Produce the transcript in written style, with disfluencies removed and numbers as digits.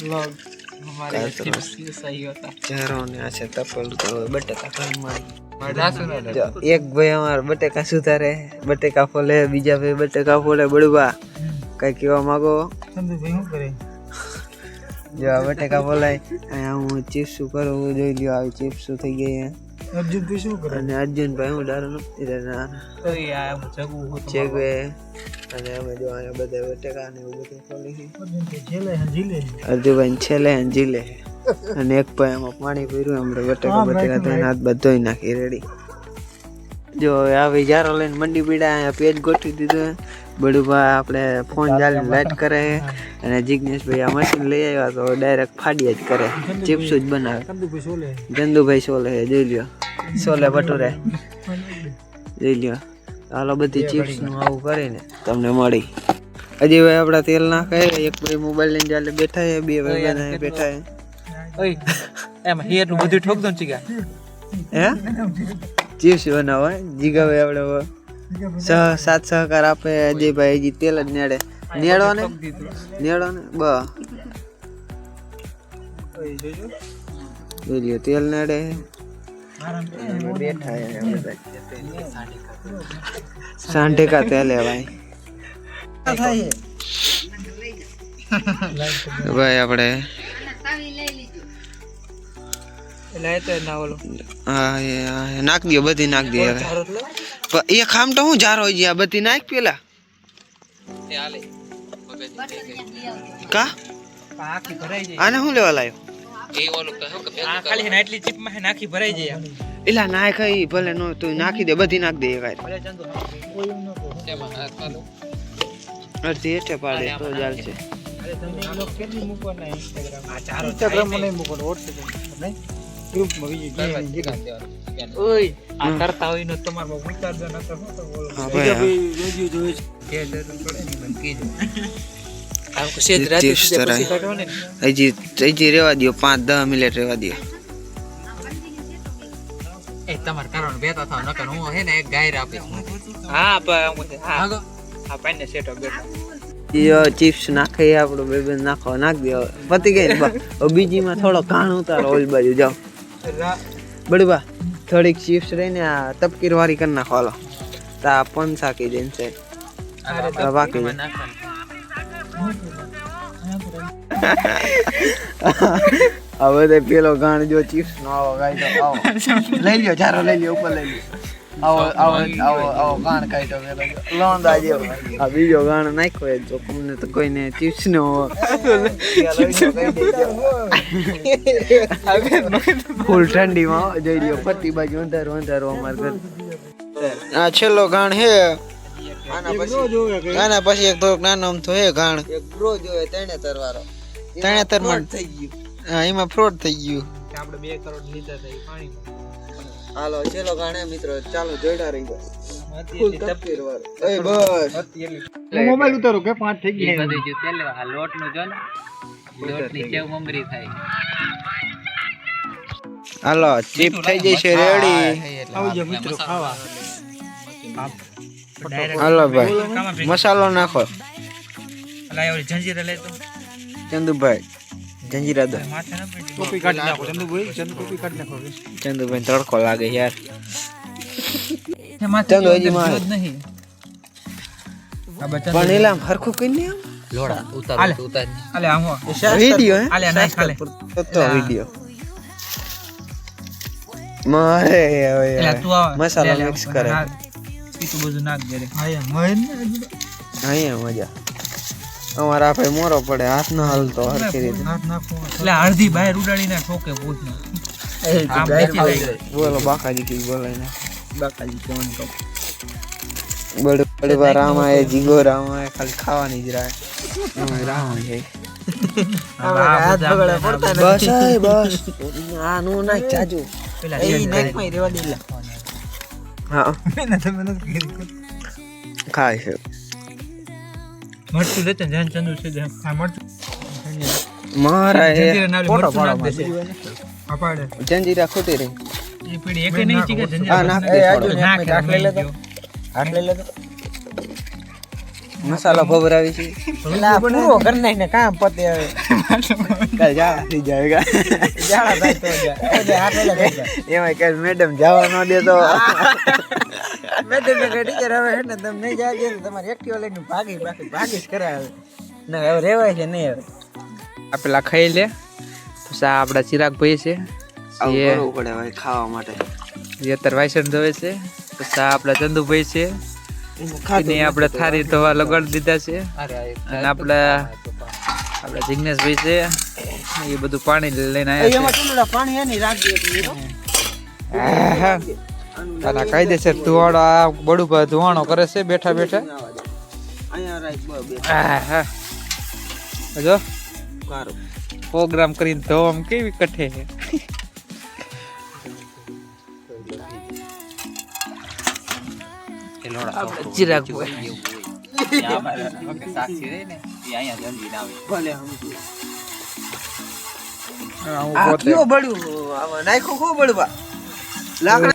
vlog हमारे chips सही होता चारों ने ऐसे तपल तो बटेका खाई मारी एक भाई हमार बटेका सुधारे बटेका फोले बीजा भाई बटेका फोले बड़बा कई केवा मागो संदू भाई શું કરે જો બટેકા ફોલાય આ હું ચિપ્સ કરું જોઈ લ્યો આવી ચિપ્સ થઈ ગઈ હે અર્જુન ભાઈ શું કરે અને અર્જુન ભાઈ હું ડારો નથી રહેના તો આ જગુ જગવે અને અમે જો આ બધા બટેકા ને એવું બધું ફોલી છે અર્જુન ભાઈ છેલે હંજીલે અર્જુન ભાઈ છેલે હંજીલે અને એક ભાઈ આમાં પાણી પીરું આપણે બટેકા તો હાથ બધોય નાખી રેડી જો આવી જારો લઈને મંડી પીડા પેજ ગોઠવી દીધું બડુબા આપણે ફોન ચાલીને લાઈટ કરે અને જિગ્નેશભાઈ આ મશીન લઈ આવ્યા તો ડાયરેક્ટ ફાડી જ કરે ચિપ્સ જ બનાવે ચંદુભાઈ સોલે જોઈ લ્યો સોલે ભટુરે જોઈ લ્યો હાલો બધી ચિપ્સ નું આવું કરીને તમને મળી હજી ભાઈ આપડા તેલ નાખે એક ભાઈ મોબાઈલ લઈને ચાલે બેઠા હે બે ભાઈ બેઠા હે ઓય એમ હેરનું બધું ઠોક દો ચીગા હે ચિપ્સ બનાવો જીગા ભાઈ આપણે સાત સહકાર આપે અજયભાઈ હજી તેલ જ નેડે નેડો ને બ જોઈ તેલ નેડે બેઠા સાંઢે કા તેલ હે ભાઈ ભાઈ આપણે નાખ દો બધી નાખ દે હવે એ ખામ તો હું જારો જ્યા બધી નાખ પેલા કા આને હું લેવા લાયો એ ઓલું કહો કે આ ખાલી નાટલી ચીપ માં નાખી ભરાઈ જાય એલા નાખ ઈ ભલે નો તું નાખી દે બધી નાખ દે એકાય ભલે ચંદુ કોઈ ન કહો તેમાં હાથ પાડો અડધી હેઠે પાડે તો ચાલશે અરે તમે લોક કેટલી મૂકો ના ઇન્સ્ટાગ્રામ આ ચારો ઇન્સ્ટાગ્રામ મને મૂકો WhatsApp નહીં ગ્રુપ માં વિડિયો ઓય આ કરતા હોય નો તમાર માં ઉતાર દે નકર હું તો બોલો હા ભાઈ વિડિયો જોઈ કે જરૂર પડે ને મને કીજો આમ સેજ રાતે પછી કાઢો ને હજી રેવા દયો 5-10 મિનિટ રેવા દયો એ તમાર કારણ બેતા થાવ નકર હું હે ને એક ગાયર આપીશ હા હા આ પાઈને સેટઅપ બેઠો યો ચિપ્સ નાખે આપણો બેબે નાખો નાખ દે પતી ગઈ બીજી માં થોડો કાણ ઉતારો ઓલ બાજુ જાવ બડબા થોડીક ચિપ્સ રહીને આ તપકીર વાળી કરી નાખો હાલો તા પન સાકી દેન છે અરે બાકી હવે તે પેલો ગાણ જો ચિપ્સ નો આવો ગાઈ તો આવો લઈ લ્યો ચારો લઈ લ્યો ઉપર લઈ લ્યો આવો ગાણ કાઈ તો પેલો લોંદા જેવો આ બીજો ગાણ નાખ્યો એ તો કોને તો કોઈને ચિપ્સ નો ફૂલ ઠંડીમાં જોઈ લ્યો પટ્ટી બાજુ અંધારો અમાર ઘર આ છેલ્લો ગાણ હે આના પછી એક થોડોક નાનો તો હે ગાણ એક બ્રો જોવે તેણે તરવારો તેણે તરમાં થઈ ગયું હા એમાં ફ્રોડ થઈ ગયું આપણે 2 કરોડ લીધા હતા પાણીમાં હાલો ચલો ગાણે મિત્રો ચાલો જોઈડા રહી ગયો ફૂલ તપકીર વાળો એ બસ મોબાઈલ ઉતારો કે 5 થઈ ગયા બધી જો તેલ આ લોટ નો જો ને લોટ ની સેવ મમરી થાય હાલો ચીપ થઈ જશે રેડી આવજો મિત્રો ખાવા હાલો ભાઈ મસાલો નાખો અલા ઓલી જંજીરા લે તો ચંદુભાઈ જંજીરા દો ટોપી કાઢી નાખો ચંદુભાઈ ટોપી કાઢી નાખો ચંદુભાઈ તડકો લાગે યાર ચંદુ હજી માં નહીં પણ એલા હરખું કઈ નહીં લોડા ઉતાર આલે આમ વિડિયો હે આલે નાખ ખાલે તો વિડિયો મારે મસાલા મિક્સ કરે તું બધું નાખ દે આયા મજા અમારા ભાઈ મોરો પડે હાથ ના હાલતો હરખી રીતે હાથ નાખો એટલે અડધી બહાર ઉડાડી ના ઠોકે પૂછ બોલો બાકાજી કી બોલાય ના બાકાજી કોણ તો બડે રામા એ જીગો રામા એ ખાલી ખાવાની જ રાહ રામા છે હાથ બગડા પડતા બસ આ નો નાખ ચાજુ પેલા એ નાખ માં રેવા દે હા મહેનત ખાય છે મરચું લેતે જાન ચંદુ છે આ મરચું મારા એ ફોટો પાડો પાડે જંજીરા ખોટી રહી એ પડી એક નહીં ચીકે જંજીરા નાખ દે નાખ લે લે તો હાથ લે લે તો મસાલો ભભરાવી છે પેલા પૂરો કરી નાખને કામ પતે હવે કાલ જા થઈ જાયગા જાડા થાય તો જા આ પેલા થઈ જાય એમાં કાલ મેડમ જવા ન દે તો મેડમ ને ટીચર હવે હે ને તમે નહીં જાજે તમારે એક્ટિવા લઈને ભાગી જ કરાવે ના હવે રેવાય છે નહીં હવે આ પેલા ખાઈ લે પછી આ આપણા ચિરાગભાઈ છે આવું કરવું પડે ભાઈ ખાવા માટે જે અત્યારે વાયસણ ધોવે છે પછી આ આપણા ચંદુભાઈ છે એને આપણે થારી ધોવા લગાડી દીધા છે અને આપણા જિગ્નેશભાઈ છે એ બધું પાણી લઈને આવ્યા એમાં ચૂંદડા પાણી એની રાખી છે અને કાયદેસર ધુવાડો આ બડુભા ધુવાણો કરે છે બેઠા બેઠા અહીંયા રાખ બે જો કારો પ્રોગ્રામ કરીને ધોમ કેવી કઠે છે ચિરાગભાઈ ભલે હું આ પોતે કયો બળ્યું નાખ્યું ખૂબ બળવા લાકડા